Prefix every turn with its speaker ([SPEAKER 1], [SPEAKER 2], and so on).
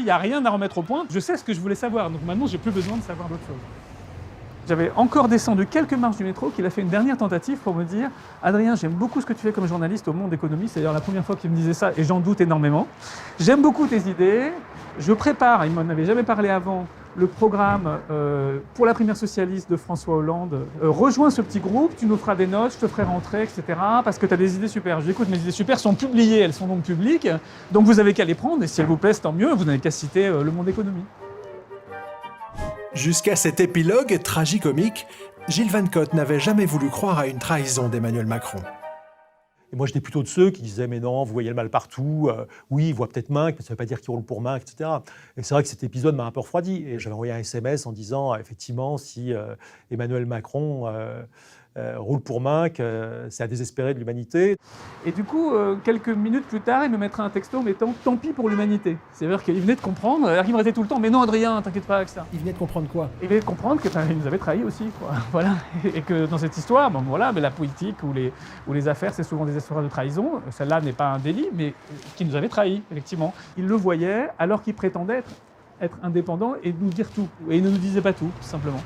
[SPEAKER 1] n'y a rien à remettre au point. Je sais ce que je voulais savoir, donc maintenant, j'ai plus besoin de savoir d'autres choses. J'avais encore descendu quelques marches du métro qu'il a fait une dernière tentative pour me dire « Adrien, j'aime beaucoup ce que tu fais comme journaliste au Monde Économie. » C'est d'ailleurs la première fois qu'il me disait ça et j'en doute énormément. « J'aime beaucoup tes idées. Je prépare, il m'en avait jamais parlé avant, le programme pour la primaire socialiste de François Hollande. Rejoins ce petit groupe, tu nous feras des notes, je te ferai rentrer, etc. parce que tu as des idées super. » Je dis « Écoute, mes idées super sont publiées, elles sont donc publiques. Donc vous avez qu'à les prendre et si elles vous plaisent, tant mieux. Vous n'avez qu'à citer le Monde Économie. »
[SPEAKER 2] Jusqu'à cet épilogue tragicomique, Gilles Van Cott n'avait jamais voulu croire à une trahison d'Emmanuel Macron.
[SPEAKER 3] Et moi, j'étais plutôt de ceux qui disaient « Mais non, vous voyez le mal partout. Oui, il voit peut-être Minc, mais ça ne veut pas dire qu'il roule pour Minc, etc. » Et c'est vrai que cet épisode m'a un peu refroidi. Et j'avais envoyé un SMS en disant « Effectivement, si Emmanuel Macron roule pour Minc, c'est à désespérer de l'humanité. »
[SPEAKER 1] Et du coup, quelques minutes plus tard, il me mettra un texto mettant « Tant pis pour l'humanité ». C'est-à-dire qu'il venait de comprendre, il me restait tout le temps « Mais non, Adrien, t'inquiète pas avec ça. »
[SPEAKER 2] Il venait de comprendre quoi?
[SPEAKER 1] Il venait de comprendre qu'il nous avait trahis aussi, quoi. Voilà. Et que dans cette histoire, bon, voilà, mais la politique ou les affaires, c'est souvent des histoires de trahison. Celle-là n'est pas un délit, mais qui nous avait trahis, effectivement. Il le voyait alors qu'il prétendait être indépendant et nous dire tout. Et il ne nous disait pas tout, tout simplement.